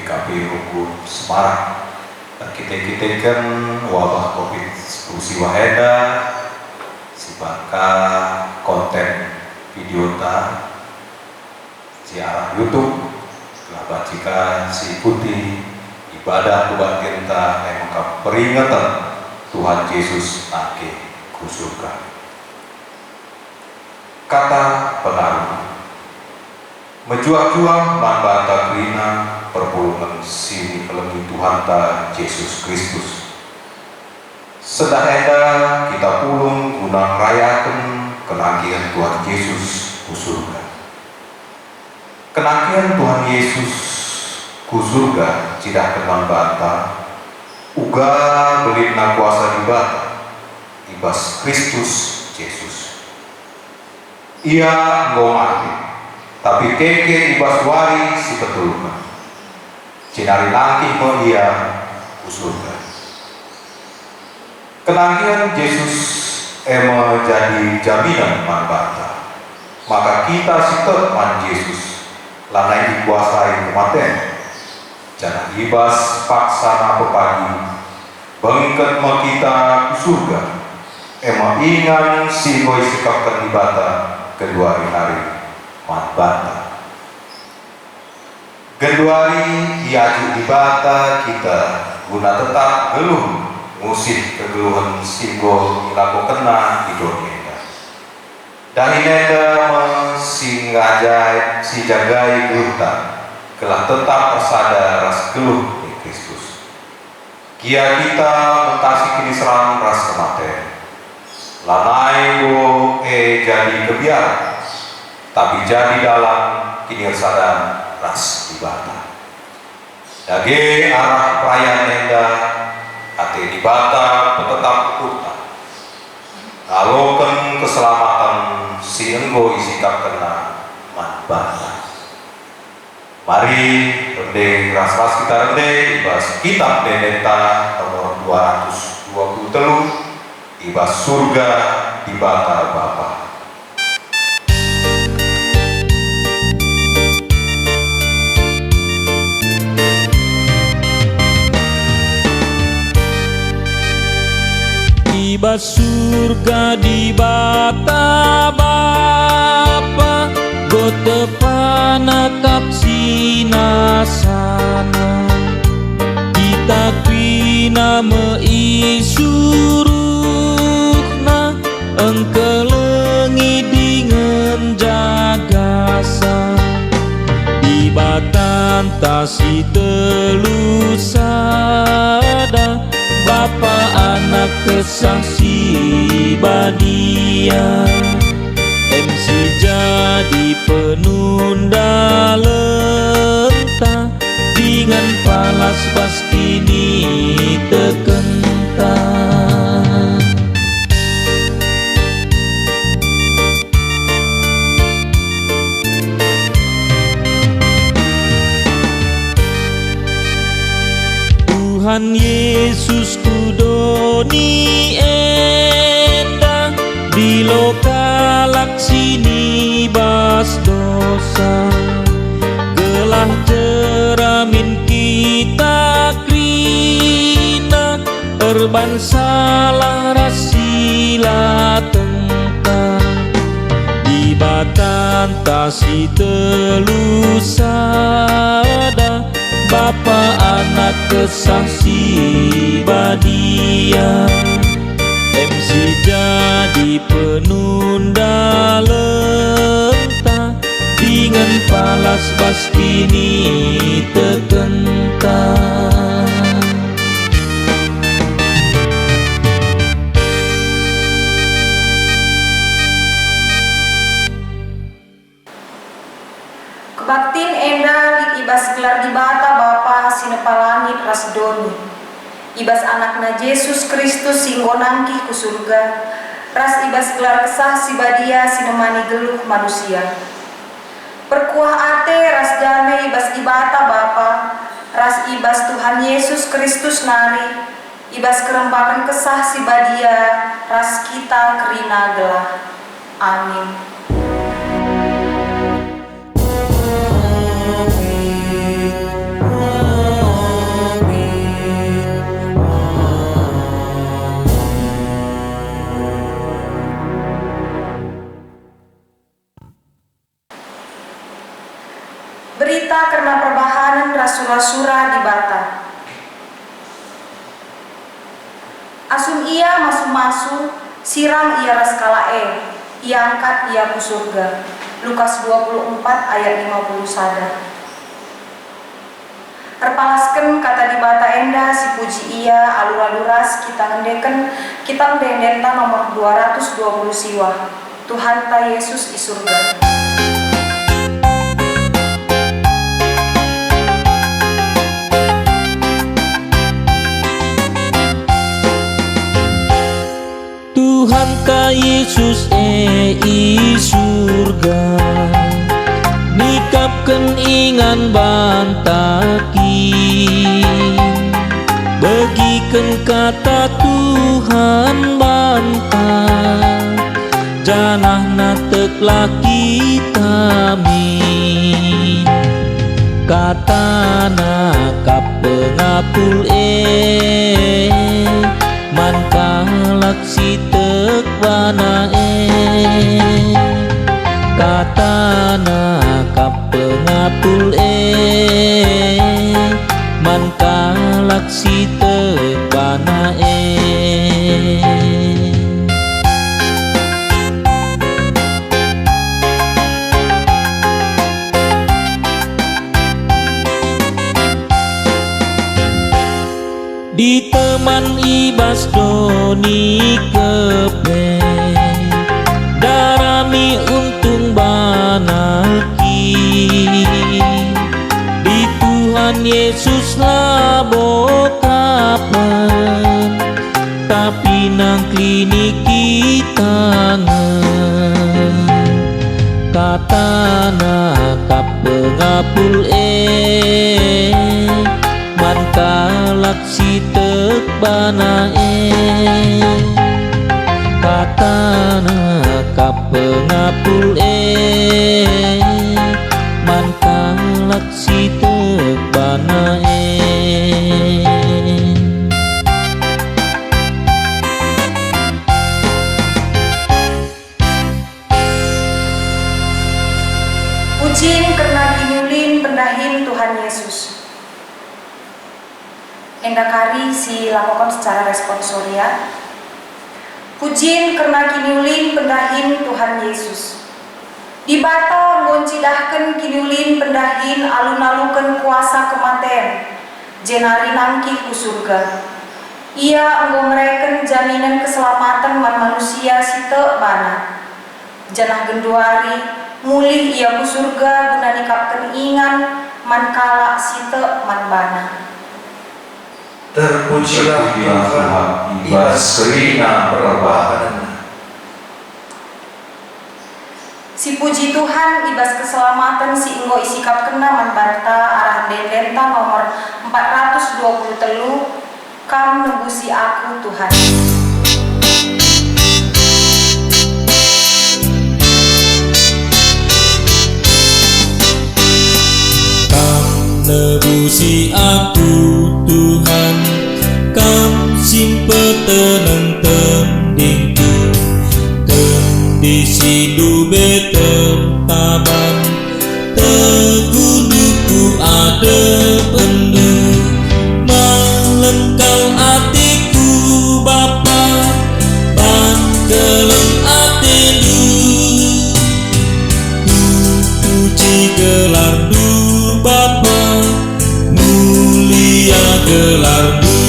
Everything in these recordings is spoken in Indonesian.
GKP Rukun Semarang. Kita wabah COVID-19 waheda sibaka konten video ta siaran YouTube telah bacikan si ikuti ibadah kebaktian ta yang peringatan Tuhan Yesus ake kusurkan. Kata pengaruh menjuang membantah kerina perpulungan sini kelengi Tuhan ta Yesus Kristus. Sedang enda kita pulung guna rayakan kenangian Tuhan Yesus kusurga. Kenangian Tuhan Yesus kusurga tidak kenang bantah uga belina kuasa di bata ibas Kristus Yesus. Ia ngomati tapi keke ibas wari si betulkan cinari nangki mo ia kusurga. Kenangian Yesus jadi jaminan manbata, maka kita sitet man Yesus lanai dikuasai kematian jangan ibas paksana pepagi bengket mo kita kusurga ingan si boy sikap terlibata kedua hari manbata. Keduari iaju dibata kita guna tetap geluh musik kegeluhan simbol ilaku kena di dunia. Dari neda mensingajaib si jagai geluhta kelah tetap persada ras geluh di Kristus. Kia kita mentasi kini serang ras kematian. Lanai wo jadi kebiar tapi jadi dalam kini sadar ras dibata. Dage arah perayaan nenda ate dibata tetap kuta. Ngaloken keselamatan si enggo isikap kena manbata. Mari rendeng ras-ras kita rendeng ibas kitab Dendeta nomor 223 ibas surga dibata Bapa. Ibas surga di bata Bapa gotepana kapsina sana kita kwina meisurukna engkelengi dengan jagasa di batan tasi telusada Bapa anak kesaksi badia MC jadi penunda lenta dengan palas bas kini tekenta. Tuhan Yesus kudoni enda di lokalak sini bas dosa gelah jeramin kita krina erban salah rasila tentang di batan tasi telusada Bapa anak kesaksi badia MC jadi penunda lenta dengan palas bas kini tekentang. Kebaktin enda ibas gelar di bata Bapa sinepalangit rasdoni ibas anakna Yesus Kristus singgonangki ku surga ras ibas gelar kesah si badia sinemani geluh manusia perkuah ate ras damai ibas di bata Bapa ras ibas Tuhan Yesus Kristus nari ibas kerembakan kesah si badia ras kita kerina gelah. Amin. sura-sura di bata. Asun ia masuk-masuk, sirang ia ras kalae, ia angkat ia ku surga. Lukas 24 ayat 50 sada. Terpalaskan kata di bata enda si puji ia alur-aluras kita ngendeken kita mendendenta nomor 220 siwa. Tuhan ta Yesus di surga. Tuhan ka Yesus i surga, nikapkan ingan bantaki, bagikan kata Tuhan bantah, janah natek laki tamin, katana kap pengapul man kalaksi tek bana katana kap pengapul man kalaksi tek bana di teman ibas doni kepe darami untung banaki di Tuhan Yesus labo kapan tapi nang klinik kita katana kap pengapul man kalaksi tek bana katana kap pengapul man kalaksi tek bana Pujiin karena kinulin pendahin Tuhan Yesus. Enda kari si lakukan secara responsoria. Pujiin karena kinulin pendahin Tuhan Yesus. Di bata ngoncidahkan kinulin pendahin alun-alukan kuasa kematian. Jenari nangki ku surga. Ia enggo mereken jaminan keselamatan man manusia site bana. Janah genduari mulih ia ku surga guna nikapkan ingan man kala site man bana. Terpujilah Tuhan, ibas kerina perbahan. Si puji Tuhan ibas keselamatan si enggo isikap kena man banta arah dendenta nomor 423 kam nembusi aku Tuhan. Nebusi aku Tuhan, kam simpe tenang tendingku, kondisi dube tertaban, tegunuku ada pendu, melengkal hatiku Bapa, bangkeleng hatiku, puji gelarmu Bapa, mulia gelarmu,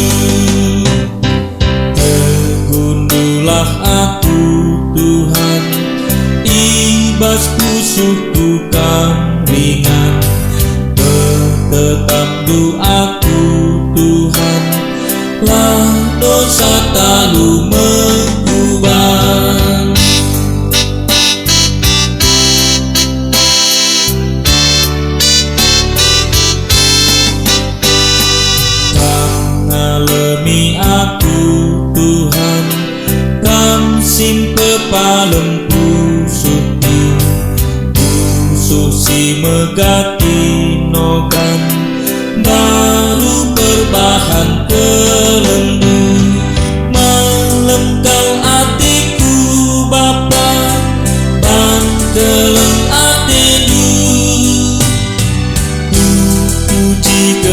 tergundulah aku Tuhan, ibasku suku ringan, tetap doaku Tuhan, lah dosa talu mengubah. Ngalemi aku Tuhan, kam simpe palem pusuku, pusuh si megati nogan, baru perbahan kelembu, melengkal hatiku Bapa, bangkeleng hatiku, puji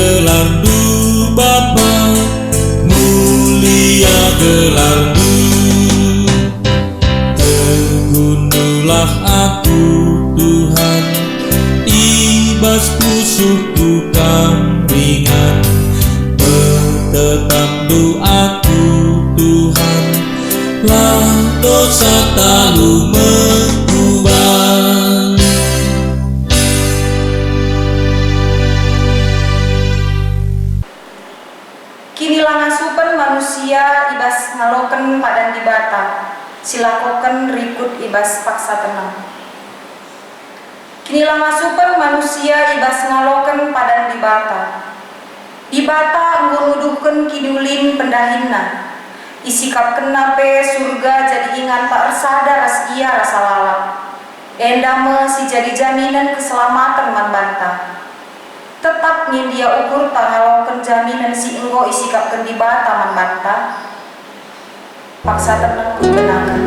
gelarmu. Terbunuhlah aku Tuhan, ibas musuhku kam ringan. Bertetap doaku Tuhan, lah dosa talu mengubah. Kinilah ngasupen manusia ibas ngaloken padan di bata, silakoken rikut ibas paksa tenang. Kinilah ngasupen manusia ibas ngaloken padan di bata. Di bata enggo nuduhken kidulin pendahinna. Isikap kenape surga jadi ingan tak ersada ras ia rasa lalap. Endame si jadi jaminan keselamatan man banta. Tetap ngin dia ukur tak ngaloken jaminan si enggo isikapken di bata man banta. Paksa tenang benakan.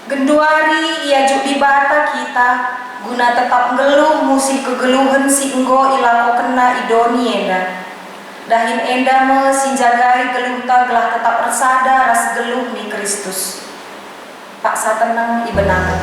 Genduari ia juk di bata kita, guna tetap geluh musi kegeluhan si enggo ilako kena idoni enda. Dahin enda me sinjagai geluh ta gelah tetap resada ras geluh di Kristus. Paksa tenang ibenakan.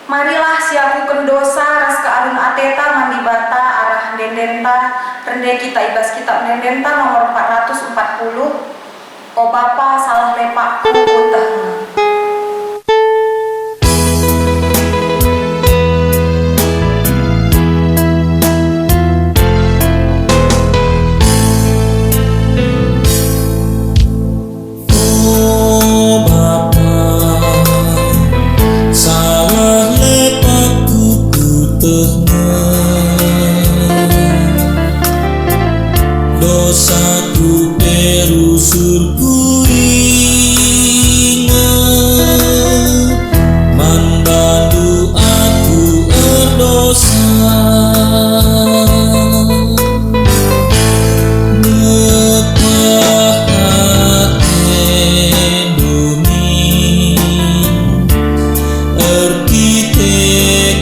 Marilah siapukeun dosa ras kearun ateta mandi bata arah dendenta rende kita ibas kitab dendenta nomor 440. O Bapa salah lepakku utahna. Dosaku perusurku ingat, mandandu aku berdosa. Ngepahat endomin erkiteken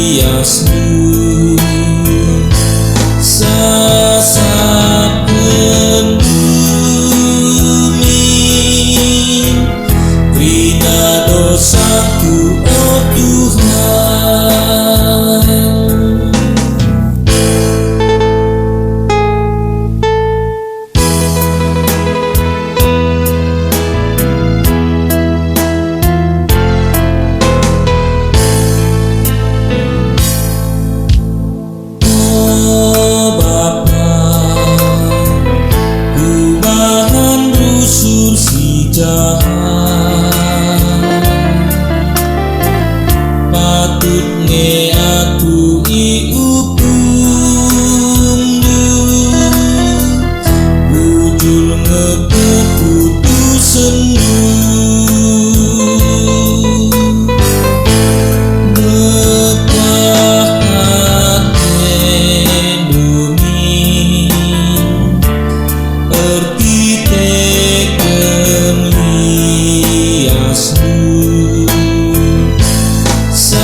liasmu. Sasapen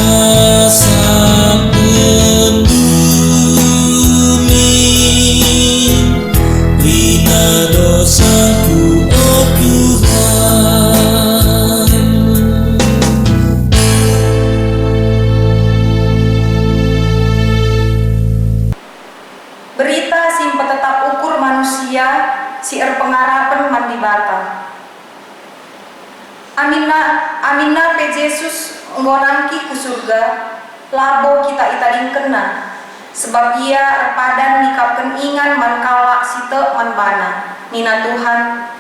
rasa bumi bina dosaku, oh Tuhan. Berita sing petetap ukur manusia, si pengarapan mandi bata. Amina pe Yesus ngonangki ku surga, labo kita itading kena, sebab ia repadan nikapken ingan mankala site manbana, nina Tuhan.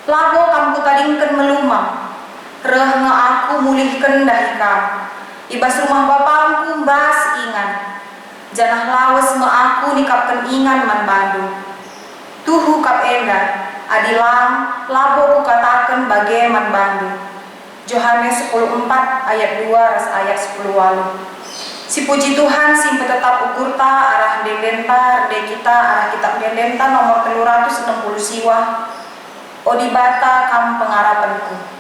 Labo kamku tadingken melumang, reh nge aku mulihken dahikam, ibas rumah bapangku bas ingan, janah lawes nge aku nikapken ingan manbandu. Tuhu kap enda, adilang labo ku kataken bage manbandu. Yohanes 10:4 ayat 2 ras ayat 10 walu. Si puji Tuhan sing petetap ukurta arah dendenta de kita arah kitab dendenta nomor 360 siwa. Odibata kam pengarapanku.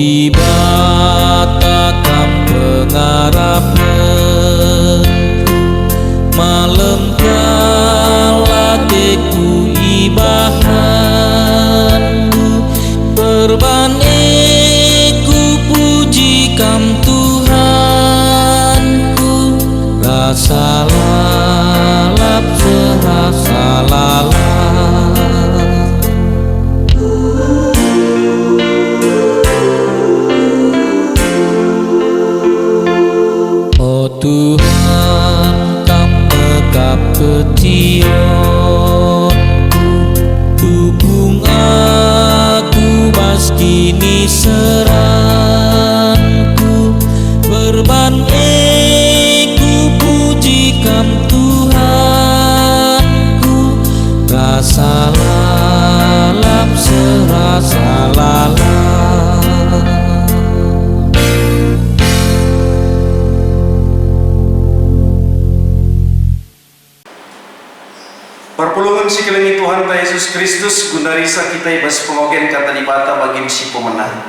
Di bata kam pengarapan, malam kala teku ibahan, perban ku puji kam Tuhanku, rasa lalap serasa lalap. Tuhan kam mekap petionku, dukung aku bas kini seranku, berban ku puji kam Tuhanku, rasa lalap serasa lalap. Perpulungan si kelengi Tuhan ta Yesus Kristus gundarisa kita ibas pengogen kata dibata bagin si pemenang.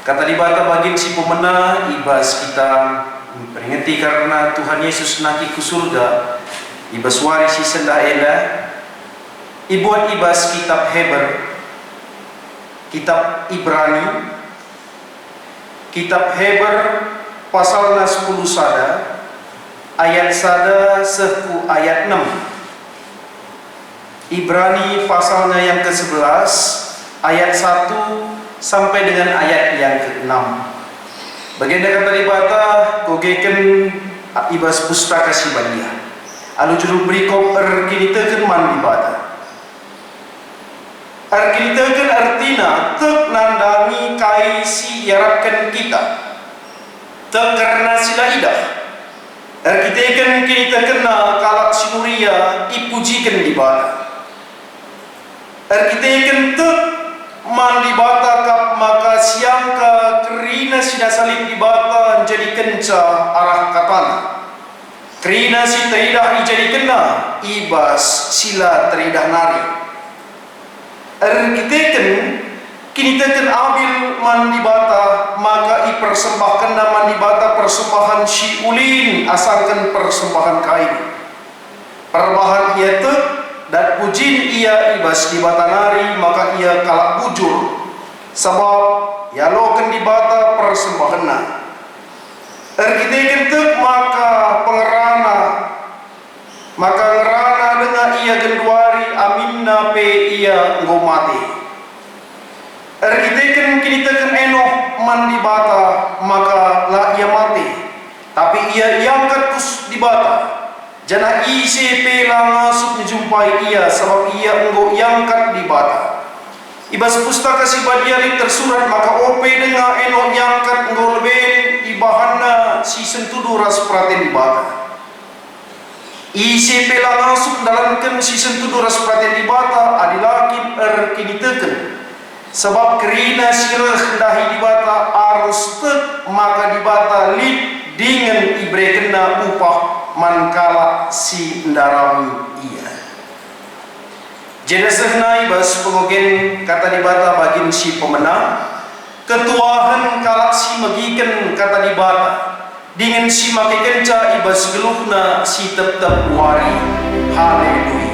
Kata dibata bagin si pemenang ibas kita peringati karena Tuhan Yesus naki ku surga ibas warisi sendah ela ibuat ibas kitab Heber, kitab Ibrani, kitab Heber pasalna 10 sada ayat sada seku ayat 6. Ibrani pasalnya yang ke-11 ayat 1 sampai dengan ayat yang ke-6. Baginda kata dibata kogeken ibas pustaka sibadia. Alu juru berikop erkinitekeun man dibata. Erkinitekeun artina tek nandangi kai si yarapkan kita. Tek karena sila idah. Erkinitekeun kinitekeun kalak sinuria ipujikan dibata. Erkiteken tek mandi bata kap maka siangka kerina sida salib di bata jadi kenca arah katana. Kerina si teridah jadi kena ibas sila teridah nari. Erkiteken kini teken ambil mandi bata maka i persembahkan mandi bata persembahan si ulin asalkan persembahan kain. Perbahan ia tek dan pujin ia ibas di bata nari maka ia kalak bujur sebab ia loken di bata persembahanna. Erkiteken tek maka pengerana maka ngerana dengan ia genduari aminna pe ia ngomati. Erkiteken kini teken enoh man di bata maka lah ia mati tapi ia iangkat kus di bata. Jana ICP lah ngasuk menjumpai ia sebab ia enggo iangkat di bata. Ibas pustaka si badiari tersurat maka OP dengan eno iangkat enggo lebih ibahana si sentudu ras praten di bata. ICP lah ngasuk dalamkan si sentudu ras praten di bata adilakin erkini teken. Sebab kerina sirah dahi dibata arus tek maka dibata lip dengan ibre kena upah mankala si ndarami ia. Jeda sehnai bas pengogen kata dibata bagin si pemenang ketuahan kalak si magikan kata dibata dengan si makai kenca ibas geluhna si tetap wari. Haleluya.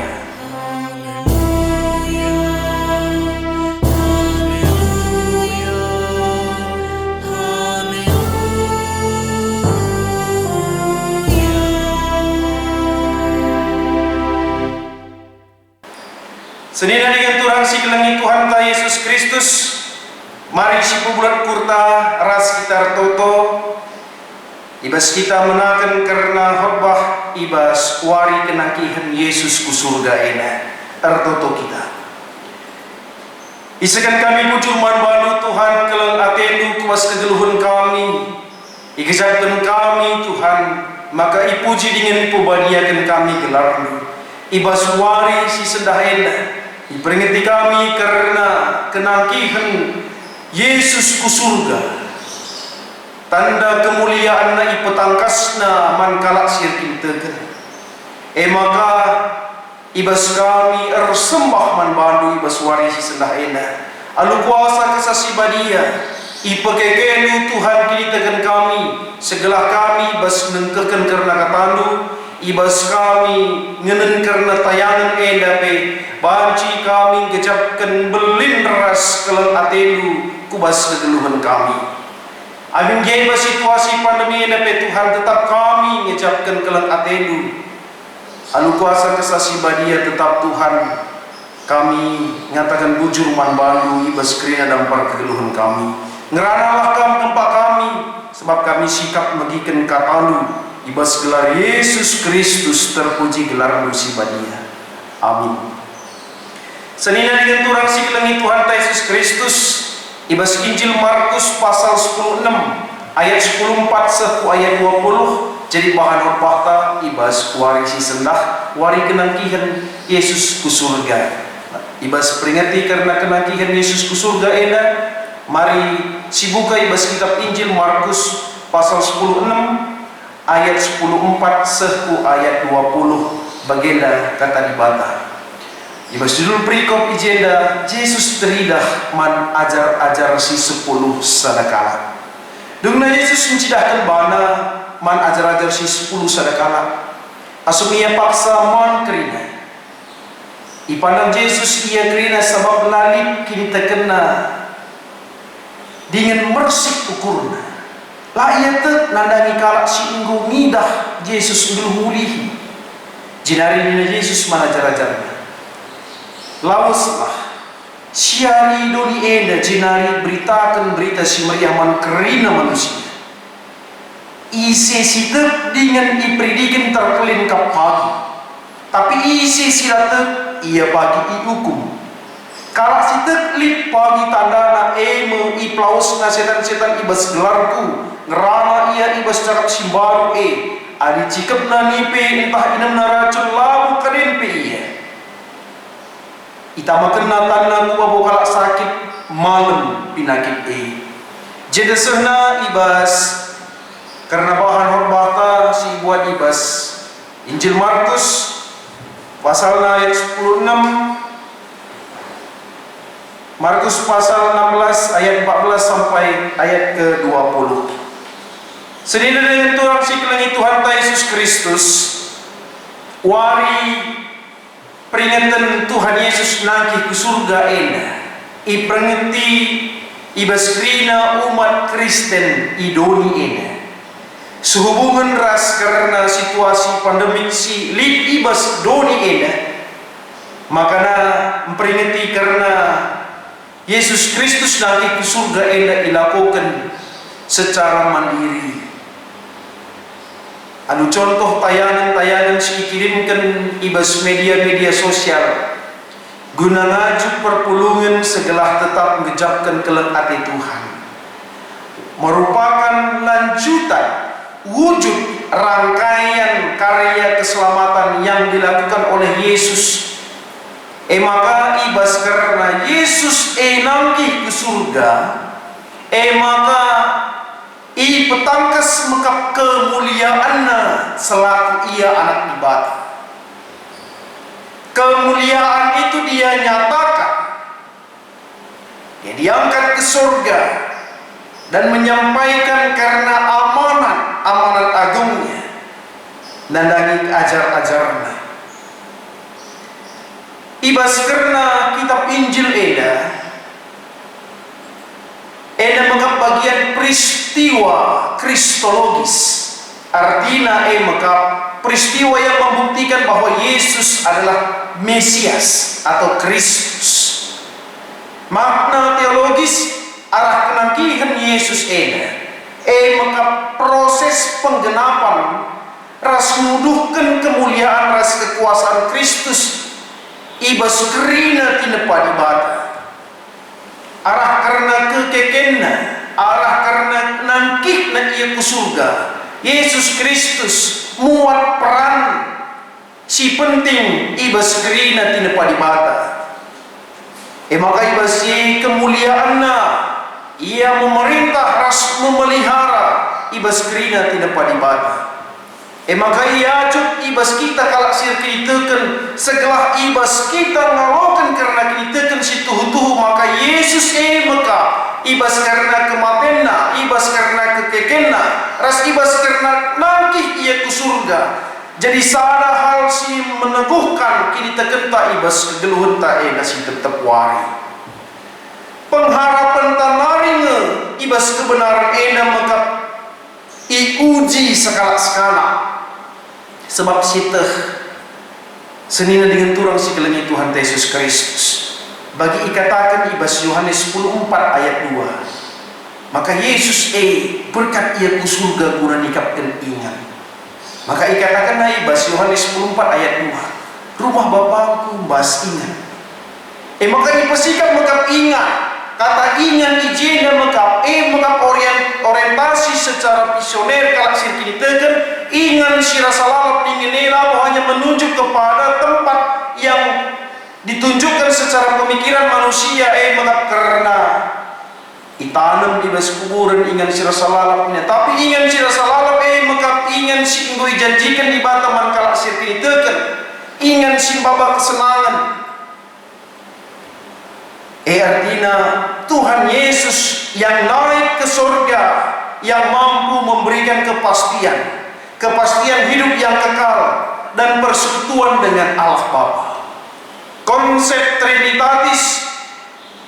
Senina dengan Tuhan si kelengi Tuhan ta Yesus Kristus, mari si pubulat kurta ras kita toto ibas kita menakan karena khotbah ibas wari kenakihan Yesus ku surga ena ertoto kita. Isakan kami bujur manbanu Tuhan kelang atendu kuas kegeluhun kami, ikesapkan kami Tuhan, maka ipuji dengan pubadiakan kami gelarmu ibas wari si sendah ena. Diperingati kami karena kenakihan Yesus ku surga. Tanda kemuliaan na ipetangkasna mankalak sirkin teken. Maka ibas kami ersembah manbandu ibas warisi sendahena. Alu kuasa kesasibadia ipekekenu Tuhan kini teken kami. Segala kami ibas nengkeken karena katandu. Ibas kami ngenen karena tayangan endape. Banci kami gejapkan belin ras kelang atelu kubas kegeluhan kami. Amin jeba situasi pandemi endape Tuhan tetap kami ngejapkan kelang atelu. Alu kuasa kesasi badia tetap Tuhan kami ngatakan bujur manbandu ibas kerina dampar kegeluhan kami. Ngeranalah kami tempat kami sebab kami sikap megikan katalu ibas gelar Yesus Kristus terpuji gelar si badia. Amin. Senina dengan turang si kelengi Tuhan Yesus Kristus ibas Injil Markus pasal 16 ayat 14 seku ayat 20 jadi bahan khotbah ibas wari si sendah wari kenangkihan Yesus ku surga. Ibas peringati karena kenangkihan Yesus ku surga ena mari si buka ibas kitab Injil Markus pasal 16 ayat 14 seku ayat 20 bagenda kata dibata. Ibas judul perikop ijenda Yesus teridah man ajar-ajar si 10 sadakala. Dengan Yesus mencidahkan bana man ajar-ajar si 10 sadakala. Asum ia paksa man kerina. Ipandang Yesus ia kerina sebab lalip kini terkena dengan mersik ukurna. Lah ia tek nandangi kalak si inggu ngidah Yesus nguluhulihi. Jinari nina Yesus man ajar-ajarnya. Lawaslah siari doni enda jinari beritakan berita si Mariaman kerina manusia. Isi sitek dengan ipridikin terkelin ke pagi. Tapi isi silatek ia pagi iukum. Kalau sitek lip pagi tandana eme iplausna setan-setan ibas gelarku. Ngerana ia ibas carak simbaru adi cikepna nipe entah inem naracun labu kadempe ia. Itama kena tanda kuba bokalak sakit malam pinakit jadi sehna ibas karena bahan horbata si buat ibas Injil Markus pasal ayat 16 Markus pasal 16 ayat 14 sampai ayat ke-20. Senina dengan Tuhan si kelengi Tuhan Yesus Kristus wari peringatan Tuhan Yesus nangkih ke surga ena iperingati ibas krina umat Kristen idoni ena sehubungan ras karena situasi pandemik si lip ibas doni ena makana memperingati karena Yesus Kristus nangkih ke surga ena dilakukan secara mandiri. Anu contoh tayangan-tayangan si kirimkan ibas media-media sosial guna ngaju perpulungan segelah tetap mengejapkan kelak hati Tuhan merupakan lanjutan wujud rangkaian karya keselamatan yang dilakukan oleh Yesus maka ibas karena Yesus nangkih ke surga, maka petangkas mekap kemuliaanna selaku ia anak di bata. Kemuliaan itu dia nyatakan, dia diangkat ke surga dan menyampaikan karena amanat agungnya nandangi ajar-ajarna. Ibas karena kitab Injil eda mengap bagian peristiwa kristologis, artinya mengap peristiwa yang membuktikan bahwa Yesus adalah Mesias atau Kristus. Makna teologis arah kenangkihan Yesus mengap proses penggenapan ras nuduhkan kemuliaan ras kekuasaan Kristus ibas kerina tinepa di bata. Arah karena kekekenna, arah karena nangkihna ia ke surga, Yesus Kristus muat peran si penting ibas kerina tinepa di bata. Maka ibas kemuliaanna ia memerintah ras memelihara ibas kerina tinepa di bata. Maka ia cut ibas kita kalak sir kinitekan segala ibas kita ngalokan karena kinitekan si tuhu-tuhu, maka Yesus maka ibas karena kematenna, ibas karena kekekenna, ras ibas karena nangkih ia ke surga. Jadi sada hal si meneguhkan kinitekan ta ibas kegeluhan ta si tetap wari. Pengharapan tanaringe ibas kebenaran maka iuji sekala-sekala. Sebab siteh senina dengan turang si kelengi Tuhan Yesus Kristus. Bagi ikatakan ibas Yohanes 14 ayat 2. Maka Yesus berkat ia ku surga guna nikapkan ingat. Maka ikatakan ibas Yohanes 14 ayat 2. Rumah Bapakku bas ingat. Maka ipasikap mekap ingat. Kata ingat ijena mekap orientasi secara visioner kalau sirkini teken ingat sira salalap dingenela hanya menunjuk kepada tempat yang ditunjukkan secara pemikiran manusia mekap karena itanam di bas kuburan ingat sira salalapnya, tapi ingat sira salalap mekap ingat si inggo janjikan di bataman kalau sirkini teken ingat si babak kesenangan. Artinya Tuhan Yesus yang naik ke surga, yang mampu memberikan kepastian hidup yang kekal dan persekutuan dengan Allah Bapa. Konsep Trinitatis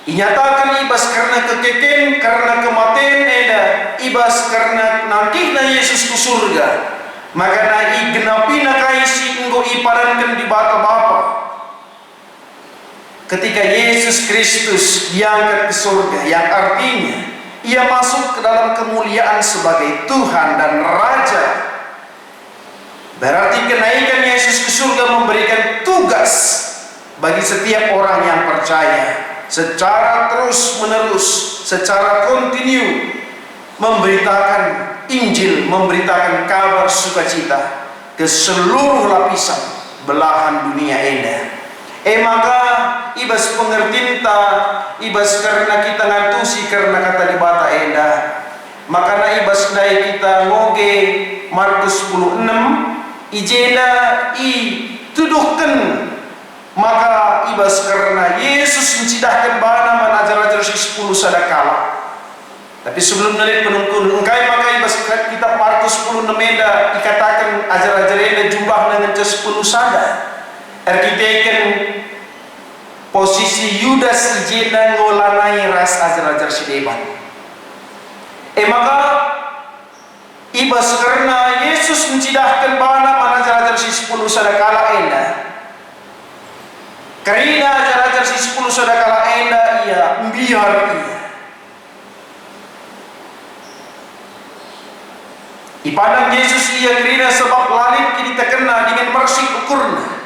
dinyatakan ibas karena kekeken, karena kematian ibas karena nangkihna Yesus ke surga. Maka na igenapina kaisi enggo ipadankan di bata Bapa. Ketika Yesus Kristus diangkat ke surga, yang artinya ia masuk ke dalam kemuliaan sebagai Tuhan dan Raja. Berarti kenaikan Yesus ke surga memberikan tugas bagi setiap orang yang percaya secara terus menerus, secara kontinu memberitakan Injil, memberitakan kabar sukacita ke seluruh lapisan belahan dunia maka ibas pengertinta, ibas karena kita ngatusi karena kata di bata maka na ibas dai kita ngoge Markus 10:6 ijena tuduhkan maka ibas karena Yesus mencidahkan bana manajar-ajar si 10 sadakala. Tapi sebelum nalit penungkun engkai maka ibas kitab Markus 10:6 dikatakan ajar-ajar jumlah dengan 10 sada. Arkiteken posisi Yudas ijena ngolanai ras ajar-ajar si deban. Maka ibas karena Yesus mencidahkan bana ajar-ajar si 10 sadakala karena ajar-ajar si 10 sadakala ia biar ia ipadang Yesus ia kerina sebab lalit kini terkena dengan mersik ukurna.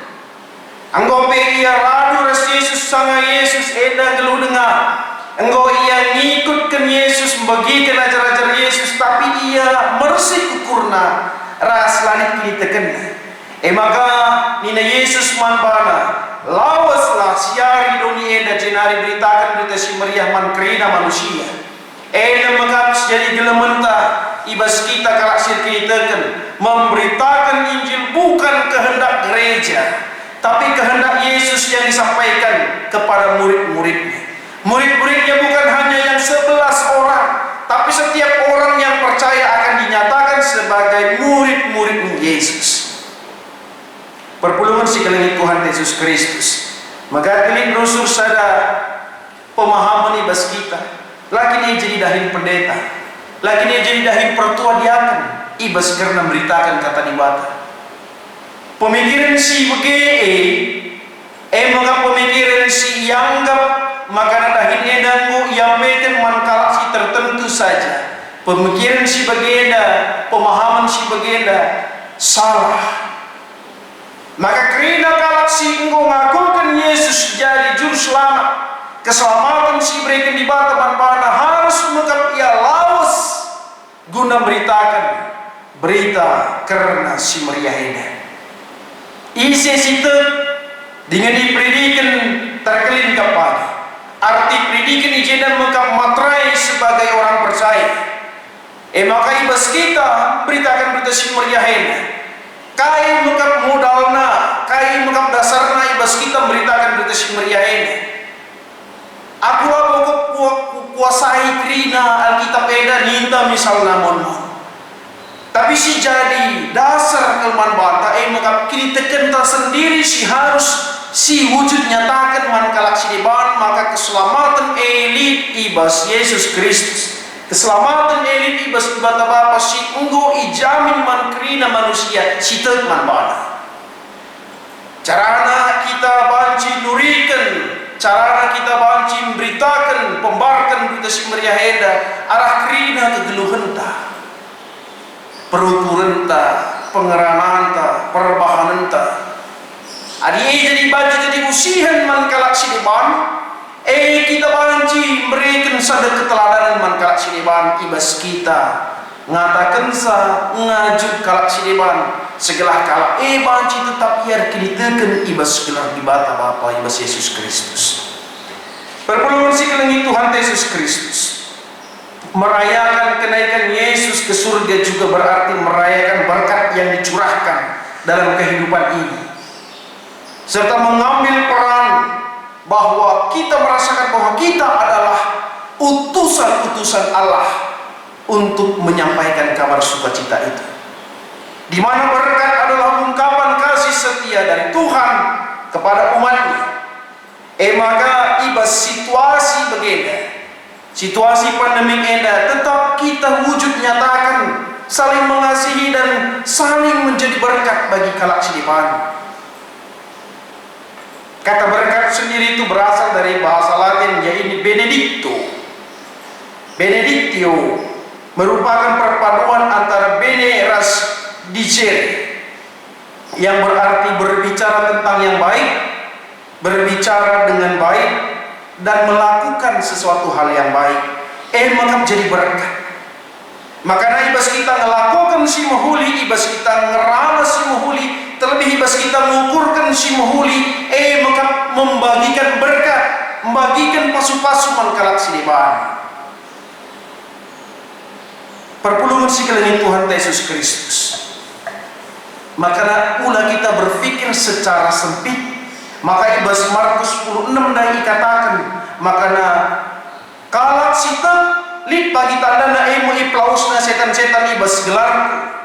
Anggo ia radu ras Yesus sanga Yesus gelu dengar. Anggo ia ngikutkan Yesus membagikan ajar-ajar Yesus, tapi ia mersik ukurna ras lalit kini terkena. Maka Nina Yesus manbana lawaslah siari doni enda jenari beritakan berita si meriah man kerina manusia. Ena maka jadi gelementa ibas kita kalaksir kita memberitakan Injil bukan kehendak gereja, tapi kehendak Yesus yang disampaikan kepada murid-muridnya. Murid-muridnya bukan hanya yang 11 orang, tapi setiap orang yang percaya akan dinyatakan sebagai murid-murid Yesus. Perpulungan si kelengit Tuhan Yesus Kristus. Maka kelin rusur sada pemahaman ibas kita. Lagi dia jadi dahin pendeta, lagi dia jadi dahin pertua diaken, ibas karena memberitakan kata dibata. Pemikiran si maka pemikiran si yanggap maka dahin edangu yang meten mankalak si tertentu saja. Pemikiran si bagenda, pemahaman si bagenda salah. Maka kerana kalak si engkau ngakukan Yesus jadi juru selamat, keselamatan si berikan di bata manbana harus mengap ia lawas guna beritakan berita karena si meriah ini. Isi situ dengan dipredikan terkelin kapal. Arti predikan ijinan mengap matrai sebagai orang percaya. Maka ibas kita beritakan berita si meriah ini. Kai mengap modalna, kai mengap dasarna ibas kita beritakan berita si meriah ini. Aku lah kuasai krina Alkitab eda ninta misalnya mon. Tapi si jadi dasar kelman bata maka kini tekenta sendiri si harus si wujud nyatakan man kalak si deban maka keselamatan elit ibas Yesus Kristus. Keselamatan elit ibas bata bapa si enggo ijamin man krina manusia si tek man bata. Carana kita banci nurikan, carana kita banci memberitakan, pembarkan berita si meriah eda arah krina kegeluhenta, peruturenta, pengerananta, perbahanenta. Adi jadi banci jadi usihan man kalak si deban. Kita banci memberikan sada keteladanan man kalak si deban ibas kita ngatakan sa ngajuk kalak si deban segelah kalak banci tetap ia kinitekan ibas segelah dibata bapa ibas Yesus Kristus. Perpuluhan si kelengit Tuhan Yesus Kristus merayakan kenaikan Yesus ke surga juga berarti merayakan berkat yang dicurahkan dalam kehidupan ini, serta mengambil peran bahwa kita merasakan bahwa kita adalah utusan-utusan Allah untuk menyampaikan kabar sukacita itu, di mana berkat adalah ungkapan kasih setia dari Tuhan kepada umatnya. Maka ibas situasi begini, situasi pandemi enda tetap kita wujud nyatakan saling mengasihi dan saling menjadi berkat bagi kalak sidipan. Kata berkat sendiri itu berasal dari bahasa Latin yaitu benedictio, merupakan perpaduan antara bene ras dicere yang berarti berbicara tentang yang baik, berbicara dengan baik dan melakukan sesuatu hal yang baik. Maka menjadi berkat. Makanya ibas kita ngelakukan si mahuli, ibas kita ngerana si mahuli, terlebih ibas kita mengukurkan si mahuli, maka membagikan berkat, membagikan pasu-pasu mangkalak siniban. Perpulungan si kelengit Tuhan Yesus Kristus. Maka ulah kita berpikir secara sempit. Maka ibas Markus 16 dai katakan, makana kalak sita lit bagi tanda na iplausna setan-setan ibas gelarku.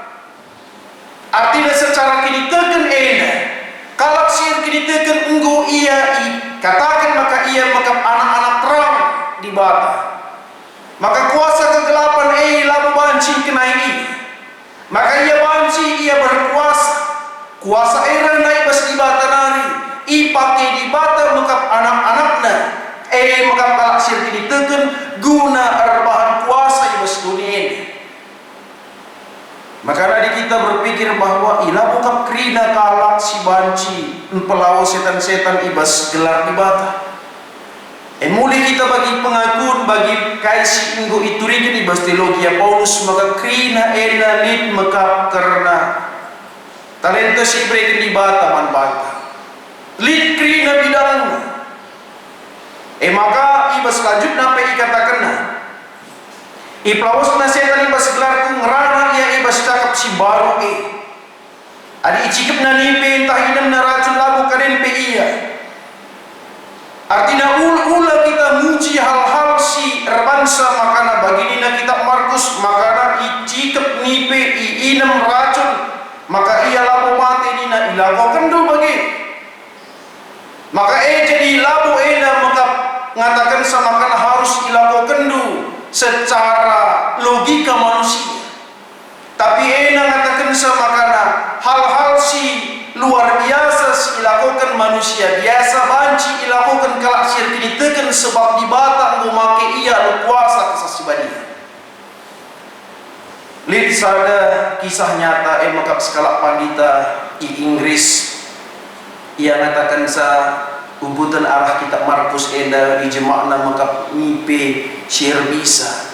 Artinya secara kini teken kalak sir kini teken enggo ia katakan maka ia maka anak-anak terang di bata. Maka kuasa kegelapan lalu banci kenai ini. Maka ia banci ia berkuasa. Kuasa era naik bas di bata nari. Pakai di bata mekap anak-anaknya mekap kalak sir kini teken guna arbahan kuasa ibas dunia ini. Maka tadi kita berpikir bahwa ilah mekap krina kalak si banci empelawa setan-setan ibas gelar di bata. Mulai kita bagi pengakuan bagi kaisi inggo iturikan ibas teologia Paulus maka krina ena lid mekap karena talenta si berikan di bata man bata lid krina bidang maka iba selanjutnya apa ikatakan iplawas na setan iba segelar kung ngerana ia iba cakap si baru adi icikip na nipe entah inam na racun labu kaden pe iya. Artinya ula kita muji hal-hal si erbansa makana bagini na kitab Markus makana icikip nipe inam racun maka ia labu mati nina ilago kendu bagi maka jadi labu maka ngatakan sama kan harus ilago kendu secara logika manusia. Tapi ngatakan sama kana hal-hal si luar biasa si ilakukan manusia biasa banci ilakukan kalak sir kini teken sebab dibata ngo make ia lu kuasa kesasibadia. Lid sada kisah nyata makap sekalak pandita di Inggris ia ngatakan sa ubutan arah kitab Markus enda di jemaahna makap nipe share bisa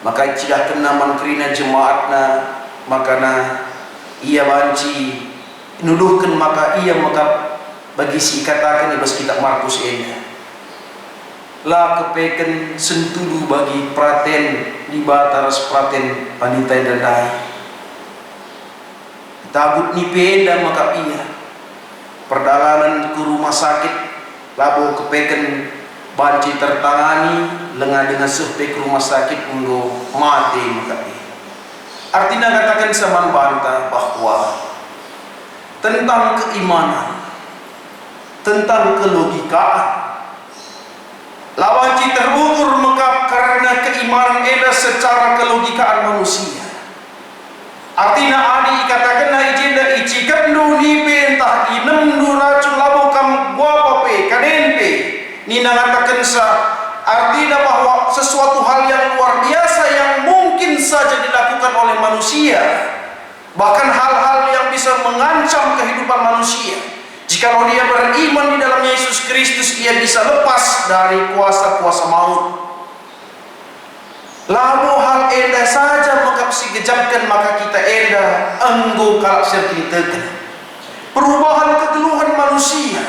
maka tidak kena mankrina jemaatna makana ia banci nuduhkan maka ia makap bagi si katakan ibas kitab Markus enda la kepeken sentudu bagi praten di bataras praten pandita dadai tabut nipe enda makap ia perjalanan ke rumah sakit labo kepeken banci tertangani lengan dengan survei ke rumah sakit untuk mati maka artinya katakan sama banta bahwa tentang keimanan tentang kelogikaan lawanci terukur maka karena keimanan eda secara kelogikaan manusia. Artinya adi katakan ijenda icikan du nipe entah inem du racun labo kam guapa pe kadenpe nina katakan sa artinya bahwa sesuatu hal yang luar biasa yang mungkin saja dilakukan oleh manusia bahkan hal-hal yang bisa mengancam kehidupan manusia jikalau dia beriman di dalam Yesus Kristus ia bisa lepas dari kuasa-kuasa maut. Lalu hal enda saja maka si gejapkan maka kita enda enggo kalak sertitekan perubahan kegeluhan manusia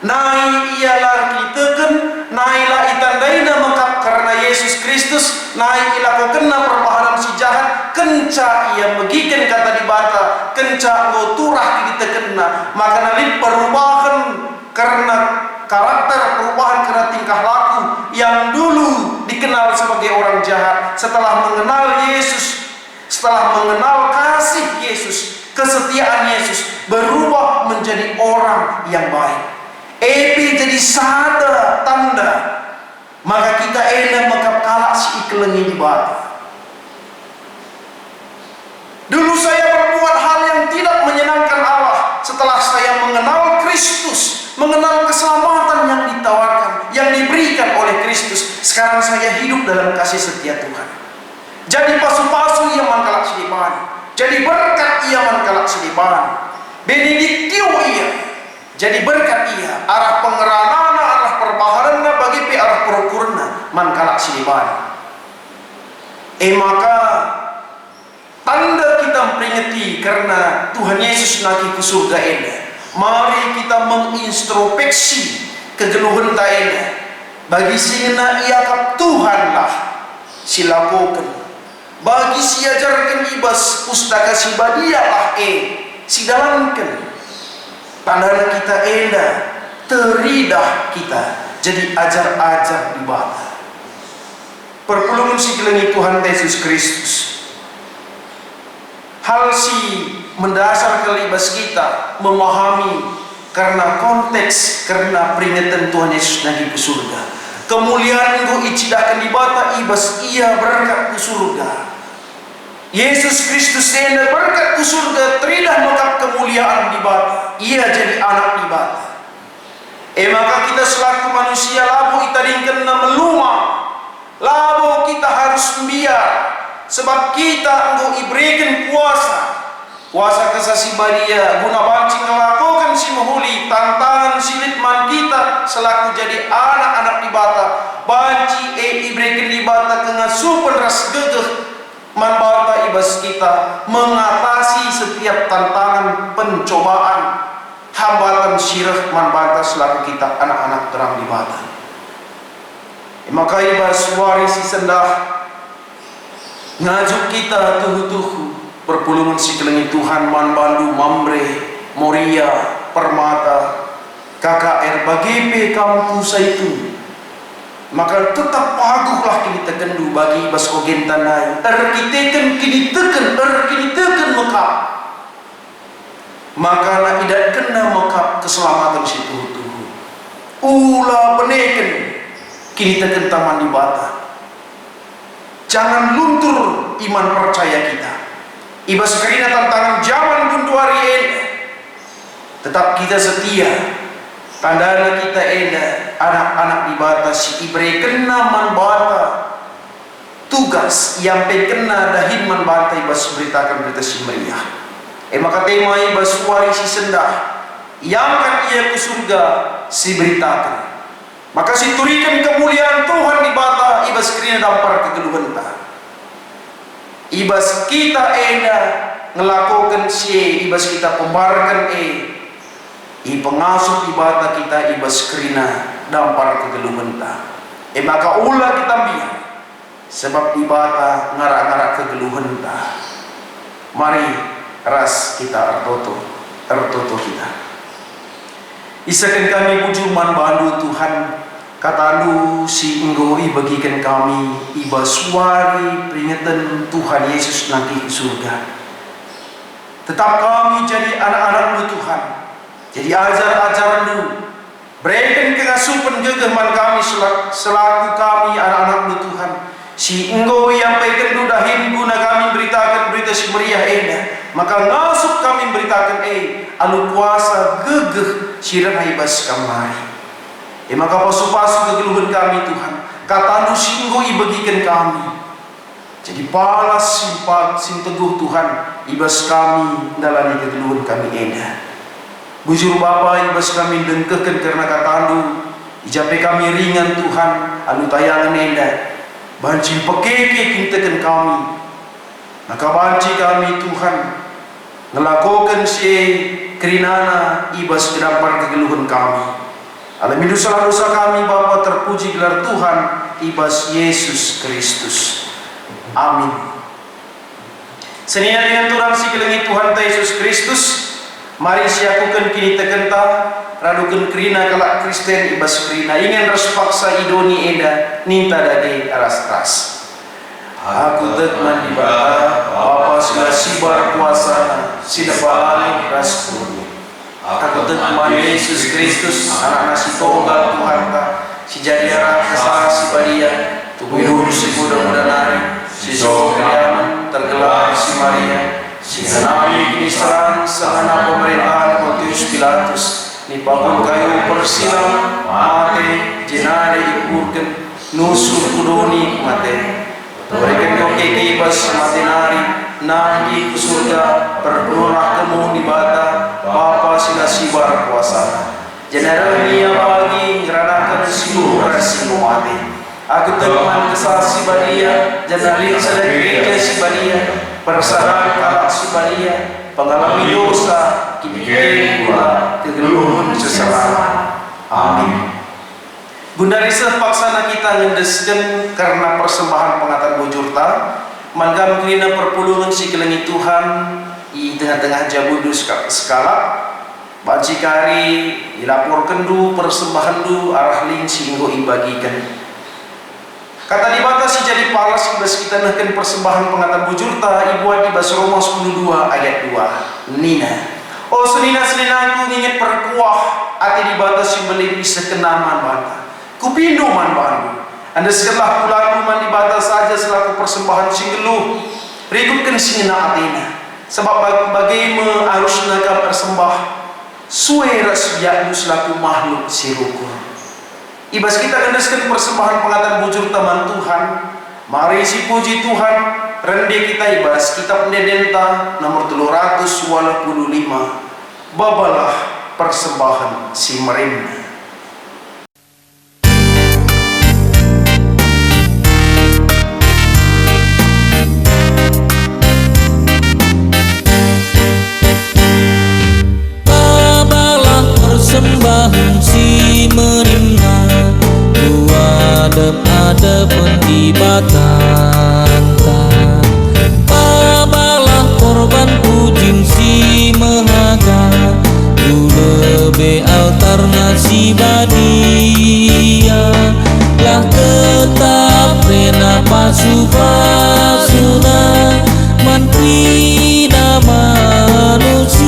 naik ialah kiteken naiklah itandaina maka karena Yesus Kristus naik ilaku kena perbahanan si jahat kenca ia megikan kata di bata kenca ngoturah kita kena maka nalip perubahan karena karakter perubahan karena tingkah laku yang dulu dikenal sebagai orang jahat setelah mengenal Yesus setelah mengenal kasih Yesus kesetiaan Yesus berubah menjadi orang yang baik. Epi jadi sada tanda maka kita makap kalak si iklengi di bata. Dulu saya berbuat hal yang tidak menyenangkan Allah setelah saya mengenal Kristus mengenal keselamatan yang ditawarkan yang diberikan oleh Kristus sekarang saya hidup dalam kasih setia Tuhan jadi pasu-pasu ia mangkalak sediban jadi berkat ia mangkalak sediban benediktio ia jadi berkat ia arah pengeranana arah perbaharana bagi pi arah perukurna mangkalak sediban maka tanda kita memperingati karena Tuhan Yesus naki ke surga ini mari kita mengintrospeksi kegeluhan taena bagi singena iakap Tuhanlah silakukan bagi siajarkan ibas pustaka sibadialah si dalamkan tandana kita enda teridah kita jadi ajar-ajar di bata perpulungan si kelengi Tuhan Yesus Kristus hal si mendasar kelibas kita memahami karena konteks karena peringatan Tuhan Yesus lagi ke surga kemuliaan engkau icidakan di bata ibas ia berangkat ke surga Yesus Kristus enda berangkat ke surga teridah maka kemuliaan di bata ia jadi anak di bata maka kita selaku manusia labu itadingkan melumah labu kita harus membiar sebab kita engkau iberikan kuasa kesasibadia guna banci ngelakukan si mahuli tantangan silitman kita selaku jadi anak-anak di bata banci iberikan di bata kena supen ras gegeh manbata ibas kita mengatasi setiap tantangan, pencobaan, hambatan sirah manbata selaku kita anak-anak terang di bata. Maka ibas warisi sendah ngajuk kita tuhu-tuhu perpulungan si kelengi Tuhan manbandu mambre Moria Permata KKR BGP kampus itu. Maka tetap paguhlah kini tekendu bagi ibas ogen tanai erkiteken kini teken mekap. Maka nak tidak kena mekap keselamatan si tuhu-tuhu ulah peneken kini teken taman di bata. Jangan luntur iman percaya kita ibas kerina tantangan zaman buntu hari ini. Tetap kita setia. Tandana kita eda anak-anak di bata si ibre kena manbata tugas yang kena dahin manbata ibas beritakan berita si meriah. Maka tema ibas warisi sendah yang kan ia ke surga si beritakan. Maka si turikan kemuliaan Tuhan di bata ibas kerina dampar kegeluhan ta. Ibas kita eda ngelakukan si ibas kita pembarkan pengasuh ibata kita ibas kerina dampar kegeluhan ta. Maka ulah kita biar sebab ibata ngarak-ngarak kegeluhan ta. Mari ras kita ertoto kita. Isakan kami puju manbandu Tuhan katalu si enggoi bagikan kami ibas wari peringatan Tuhan Yesus nanti ke surga. Tetap kami jadi anak-anak Tuhan. Jadi ajar-ajaran dulu. Berikan kengasupan gegeman kami selaku kami anak-anak Tuhan. Si engkau yang pekan dudahin guna kami beritakan berita si meriah ena. Maka ngasup kami beritakan alu kuasa gegeh siran haibas kamari. Maka pasu-pasu kegeluhan kami Tuhan. Kata lu si engkau bagikan kami. Jadi palas simpat teguh Tuhan ibas kami dalam kegeluhan kami ena. Bujur Bapa ibas kami dengkehkan karena katandu ijape kami ringan Tuhan anu tayangan enda banci pekeke kintekan kami. Maka banci kami Tuhan ngelakukan si kerinana ibas kedampar kegeluhan kami. Alamin dosa-dosa kami Bapa terpuji gelar Tuhan ibas Yesus Kristus. Amin. Senia dengan turang si kelengi Tuhan Yesus Kristus. Mari siakukan kini tekenta radukan kerina kelak Kristen ibas kerina ingin res paksa idoni eda ninta dage ras-ras. Aku tekman di bata Bapa sila sibar kuasa sida palali rasku. Aku tekman Yesus Kristus anak nasi tunggal Tuhan ta si jadiara kesal si badia tubuh si muda-muda nari si sohriaman tergelar si Maria. Si Nabi kini serang sahana pemerintahan Pontius Pilatus ni papun kayu persilang mate jenade ikurken nusur kudoni mate berikan koke ibas mate nari nadi ke surga perpurah kemu di bata Bapa sila sibar kuasa jenarania bagi ngeranakan siluh rasimu mate. Aku teman kesal si badia jenari sedekah si badia persaraan kalak si badia pengalami dosa kini pula kegeluhan sesama. Amin. Bunda Risa paksana kita ngendeskan karena persembahan pengatan bujurta manggam kerina perpulungan si kelengi Tuhan di tengah-tengah jabudu skala baci kari dilaporkan du persembahan du arah ling singgo ibagikan. Kata dibatasi jadi palas ibas kita nahkan persembahan pengatan bujurta ibu ibas Roma 12 ayat 2 Nina. Oh senina aku ingin perkuah ati dibatasi beli bisa kenaman bata. Kupindo man bandu. Anda sekelah pulaku man dibatas saja selaku persembahan singgeluh. Rikutkan singena atina. Sebab bagaimana harus naga persembah suwe rasbiakmu selaku makhluk sirukur. Ibas kita kendeskan persembahan pengatan bujur taman Tuhan. Mari si puji Tuhan rende kita ibas kitab Nedenta nomor 325 babalah persembahan si merenda. batanta pabalah korban pujin si mehaga lebe altarna si badia lah tetap rena pasupasuna mantina manusia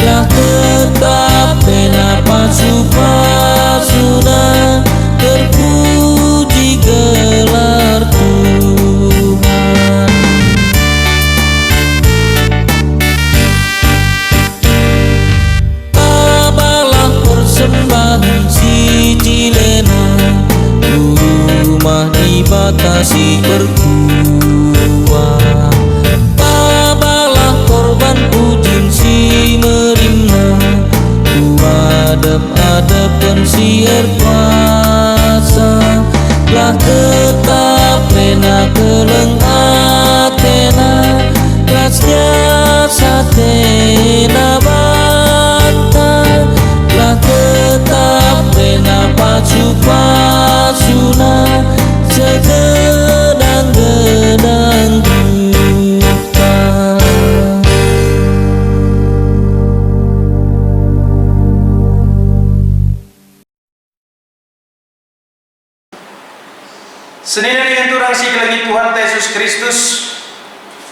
lah tetap rena pasupasuna terpuji gelar Tuhan. Tabalah persembahan si Cilena rumah dibatasi berkuah. Tabalah korban pujin si merimna adep-adepan si erpasa lah tetap rena keleng atena rasnya satena banta lah tetap rena pacu-pacuna segedang-gedang duka. Senina dengan turang si lagi Tuhan Yesus Kristus,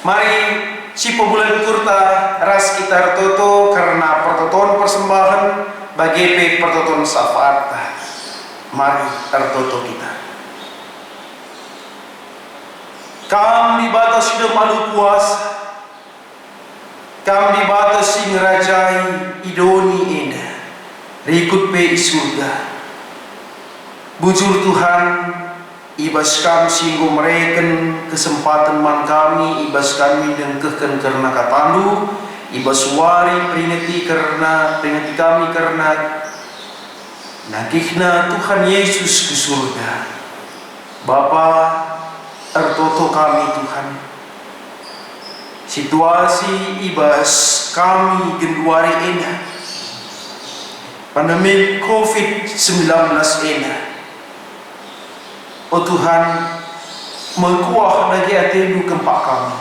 mari si pebulan kurta ras kita toto karena pertoton persembahan bagi pertoton syafaat. Mari tertoto kita. Kami batas hidup malu puasa, kami batas sing rajai idoni indah, rikut pe surga. Bujur Tuhan, ibas kami singgung mereken kesempatan man kami, ibas kami dengkehkan karena katandu, ibas wari peringati kami karena nakihna Tuhan Yesus ke surga. Bapa, tertoto kami Tuhan. Situasi ibas kami genduari enak, pandemi COVID-19 enak. Oh Tuhan, mengkuah lagi hati kempak kami.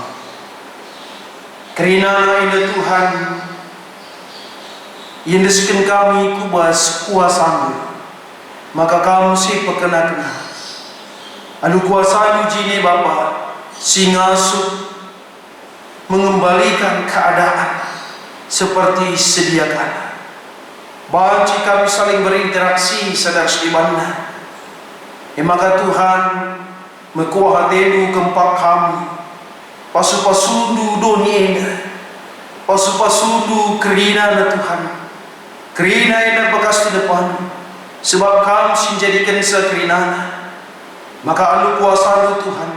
Kerana ini Tuhan, yang disken kami kubas kuasamu, maka kamu si pekena-kena. Anu kuasamu jini Bapa, singasuh mengembalikan keadaan seperti sedia kala. Banci kami saling berinteraksi sadar sedimana. Maka Tuhan mekuah hatimu kempak kami, pasu-pasundu doni ena, pasu-pasundu kerina na Tuhan, kerina ena bekas di depan, sebab kami sinjadikan sekerinana. Maka alu kuasa Tuhan,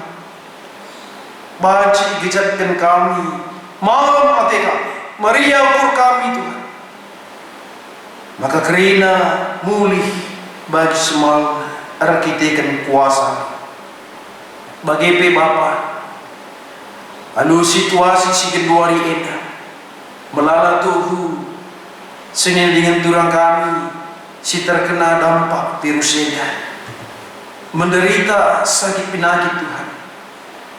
baci gejatkan kami, malam hati kami, meriah ukur kami Tuhan. Maka kerina mulih bagi semua arkitekan kuasa bagi Bapa. Anu situasi si keduari ena melala tuhu senin dengan turang kami si terkena dampak virus ena, menderita sakit penyakit Tuhan,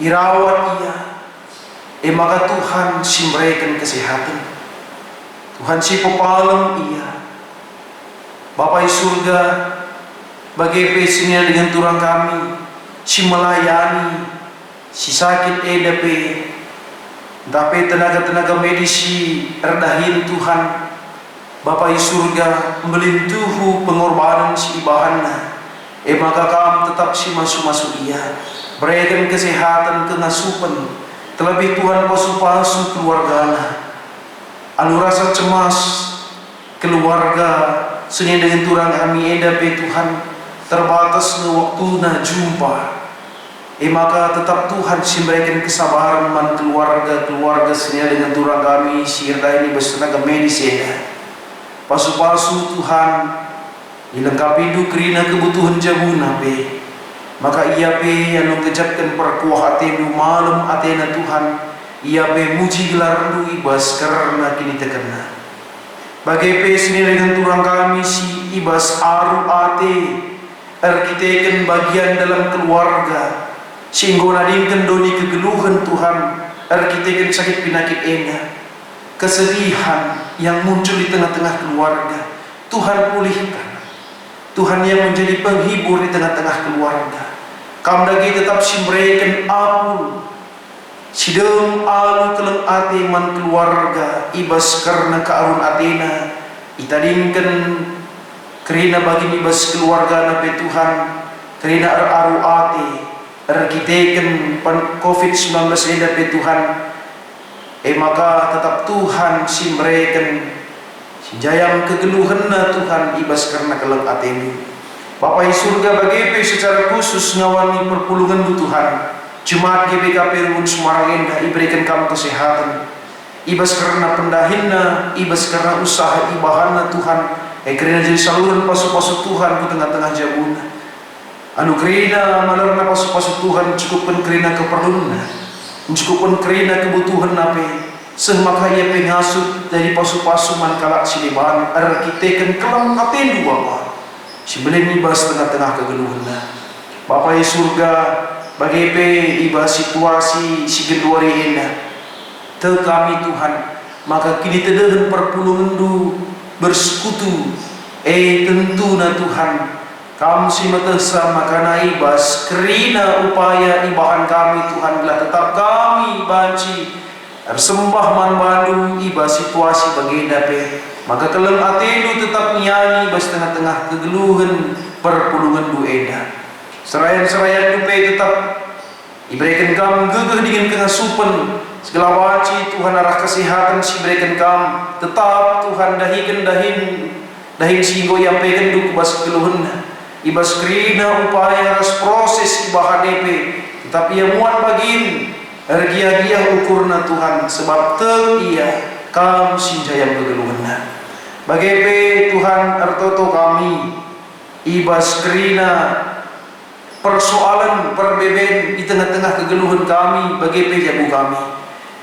irawat ia, maka Tuhan si memberikan kesehatan, Tuhan si pepalem ia. Bapa di surga, bagi pesnya dengan turang kami, si melayani, si sakit EDP, tapi tenaga-tenaga medis si rendahin Tuhan. Bapa di surga, melintuhu pengorbanan si ibahanna, maka kami tetap si masuk-masuk ia, berikan kesehatan kengasupan, terlebih Tuhan pasu-pasu keluargana, anu rasa cemas keluarga, senin dengan turang kami EDP Tuhan, terbatas waktu na jumpa, maka tetap Tuhan si memberikan kesabaran man keluarga senia dengan turang kami sirta ini bertenaga medis ena, pasu-pasu Tuhan dilengkapi dukrina kebutuhan jabuna pe, maka ia pe anu kejapkan perkuah atenu malam atena Tuhan, ia pe muji gelar lu ibas karena kini terkena. Bagi pe seni dengan turang kami si ibas aru ate Erkiteken bagian dalam keluarga sehingga nadingkan doni kegeluhan Tuhan. Erkiteken sakit penyakit ena, kesedihan yang muncul di tengah-tengah keluarga, Tuhan pulihkan. Tuhan yang menjadi penghibur di tengah-tengah keluarga. Kam dagi tetap simbrekan apul sidem alu keleng ate man keluarga ibas karena kearun atena itadingkan kerina bagi ibas keluarga nabi Tuhan kerina aru ate erkiteken COVID-19 nabi Tuhan maka tetap Tuhan simbrekan jayam kegeluhan Tuhan ibas karena keleng ateni. Bapak di surga bagi secara khusus ngawani perpulungan Tuhan. Jemaat GBKP Ruun Semarang Endah diberikan kamu kesehatan. Ibas karena pendahinna, ibas karena usaha ibahana Tuhan. Kerana jadi saluran pasu-pasu Tuhan di tengah-tengah jabuna. Anu kerana malarna pasu-pasu Tuhan cukupkan kerana keperluan, cukupkan kerana kebutuhan nape. Semaka ia pengasut dari pasu-pasu man kalak siliban. Arkiteken kelam katen dua Bapak. Sebelum ibas tengah-tengah kegeluhan. Bapak di surga bagi ibas situasi si geluari endah te kami Tuhan maka kini tedahan perpulungan du bersekutu tentu na Tuhan kamu si matesa makana ibas kerina upaya ibahan kami Tuhan belah tetap kami banci sembah man bandu ibas situasi bagenda pe maka keleng atenu tetap nyanyi bas tengah-tengah kegeluhan perpulungan du endah serayan-serayan dupe tetap diberikan kamu gegeh dengan kengasupan segala waci Tuhan arah kesehatan si berikan kamu tetap Tuhan dahin sehingga yang pegan du kubas kegeluhan ibas kerina upaya harus proses ibahan depe tetapi yang muat bagin ergia-gia ukurna Tuhan sebab ia kamu sinjayam kegeluhan bagi Tuhan ertoto kami ibas kerina persoalan perbeben di tengah-tengah kegeluhan kami bagi pejabu kami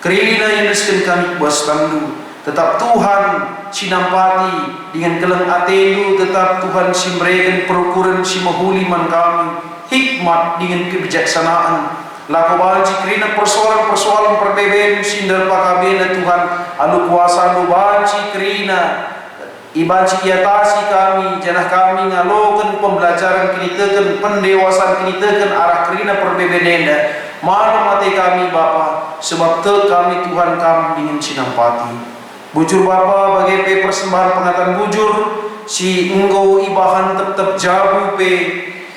kerina yang resken kami buas tandu tetap Tuhan sinampati dengan keleng atenu tetap Tuhan simbrekan perukuran si mahuliman kami hikmat dengan kebijaksanaan laku banci kerina persoalan perbeben sindar pakabena Tuhan alu kuasa alu banci kerina ibaci iatasi kami janah kami ngalokan pembelajaran kini teken pendewasaan kini teken arah kerina perbebenenda mana mati kami Bapa sebab te kami Tuhan kami dengan sinampati bujur Bapa bagi persembahan pengatan bujur si engkau ibahan tetap jabu pe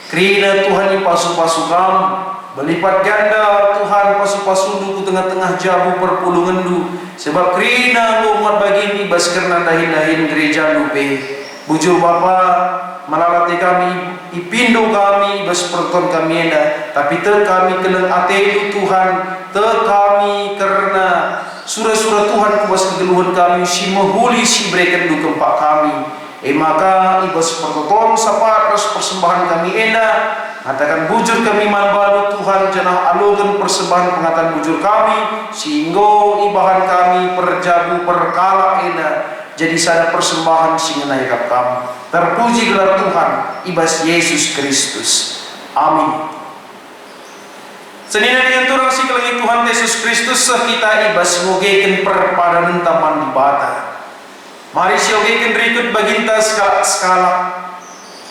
kerina Tuhan ipasu-pasu kami berlipat ganda Tuhan pasu-pasu du tengah-tengah jabu perpulungan du sebab kerina umat bagi ibas kerana dahin-dahin gereja lupe bujur Bapa malalati kami ipindo kami ibas perton kami enda tapi te kami keleng atenu Tuhan te kami kerana surah-surah Tuhan kubas kegeluhan kami si mahuli si berikan du kempak kami maka ibas perton sapa ras persembahan kami enda katakan bujur kami manbalu Tuhan janah alugan persembahan pengatan bujur kami sehingga ibahan kami perjabu perkala ena jadi sada persembahan singenai kap kami terpuji gelar Tuhan ibas Yesus Kristus amin. Senina dengan turang si kelengi Tuhan Yesus Kristus kita ibas ngogeken perpadanan taman di bata mari siogeken berikut baginta skala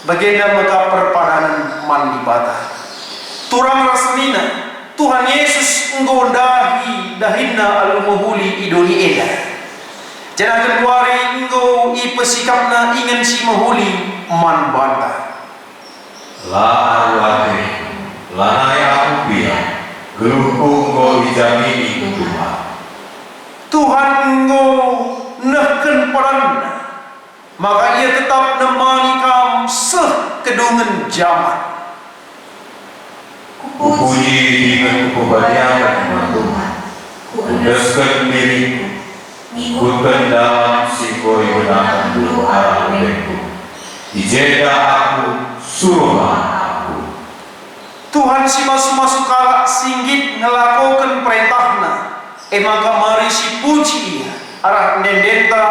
bagenda maka perpadanan man di bata turang rasanina Tuhan Yesus engkau dahinna al-muhuli idoni eda jangan keluari engkau ipesikapna ingin si mahuli man bata la arwate lanai aku bilang geluhku engkau dijamini Tuhan Tuhan engkau nehken peran maka ia tetap nemani kamu sekedungan zaman. Kupuji dengan kebahagiaan Tuhan, kudeskan diriku, ikutkan dalam sikoi benang doa olehku, dijeda aku, suruhlah aku. Tuhan si masuk kalak singgit ngelakukan perintahna, maka mari si puji ia. Arah nendenta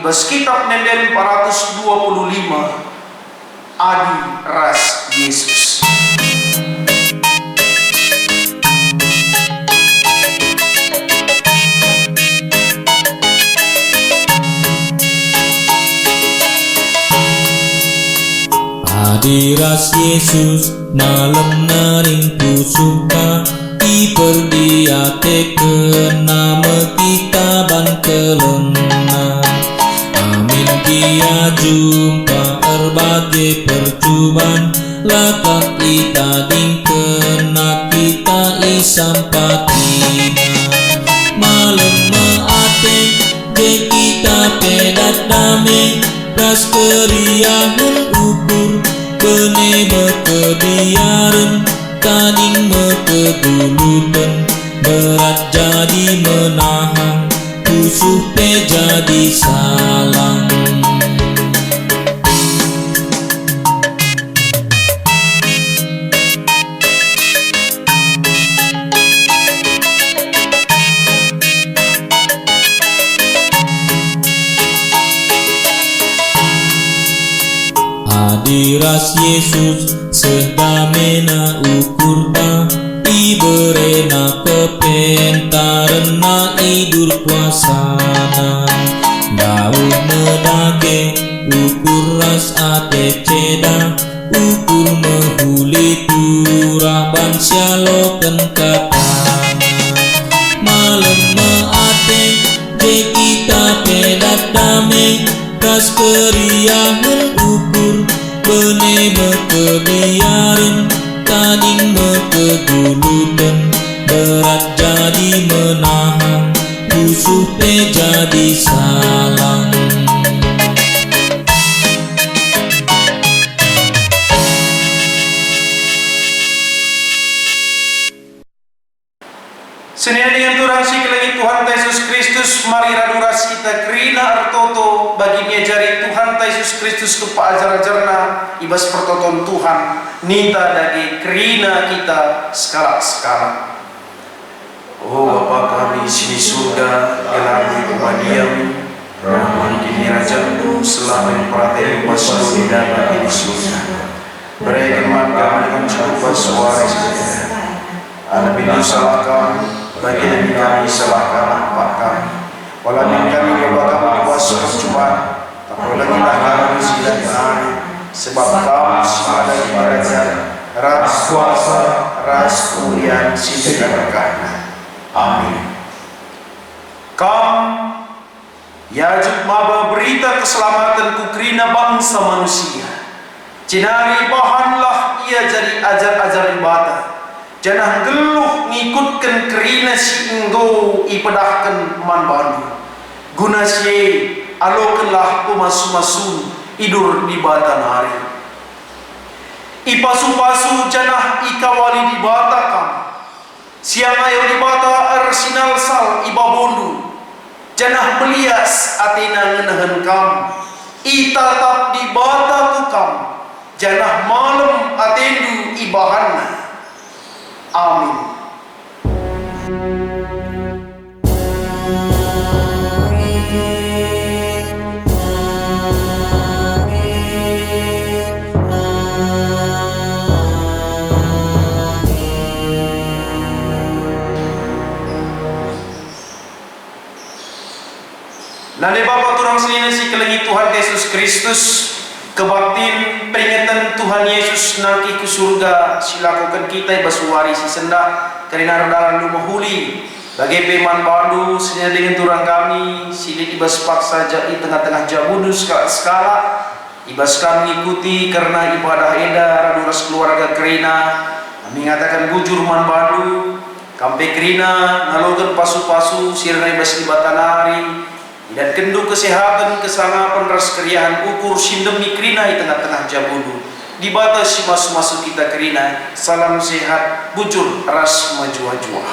ibas kitab nenden 425 adi ras Yesus. Hadiras Yesus malam naring pusuka iperdiatekeun nama kita ban kelena. Amin kia jumpa erbage percubaan lakak ita dingkena kita isampatina. Malam maate je kita pedat dame ras keriahan ukur bene mekebiaren tading mekegulutan berat jadi menahan pusuh pe jadi salang. Hadiras Yesus sedamena ukurta iberena kepentarena idur puasana Daud medage ukur ras ate ceda ukur mehuli turah ban syaloken katana. Malam meate je kita pedat dame ras keriahan ukur bene mekebiaren tading mekegulutan berat jadi menahan pusuh pe jadi salang. Senin dengan turang si kelagi Tuhan Yesus Kristus mari raduras kita kerina artoto baginya jari Tuhan Yesus Kristus kepa ajar-ajarna ibas pertoton Tuhan nita dagi kerina kita skala-skala. Oh Bapa kami sini surga gelami kemadiam rahman kini rajamu selama perhatian pasal di dalam di surga. Berikan kami dengan cukup suara ada bini salah kami bagian kami salahkan Pak kami walaupun kami berbagai kuasa percobaan tak perlu lagi kami silat kami sebab kau ada di kerajaan ras kuasa ras kemuliaan segala berkah. Amin. Kam yajib maba berita keselamatan kukrina bangsa manusia cenari bahanlah ia jadi ajar-ajar ibadah. Jangan geluh ngikutkan kerina si enggo ipedahkan man bandu. Guna si alokenlah pemasu-masu idur di batan hari. Ipasu-pasu janah ikawali di batakan. Siang ayo di bata arsinal sal ibabondu. Janah melias atina ngenahan kam. Itatap di bata tukam. Janah malam atendu ibahanna. Amin. Nade Bapa turang selina si kelengi Tuhan Yesus Kristus kebaktin peringatan Tuhan Yesus nangki ke surga silakukan kita basuari si senda karena rendaran lu mahuli bagi peman bandu senya dengan turang kami silit ibas paksa di tengah-tengah jabudu skala ibas kami ikuti karena ibadah eda raduras keluarga kerina kami mengatakan bujur man bandu kampe kerina nalogan pasu-pasu sirna ibas di batanari dan kendu kesehatan kesangapan ras keriahan ukur sindemi kerina di tengah-tengah jabudu di batas si masuk kita kerina salam sehat bujur ras maju-maju.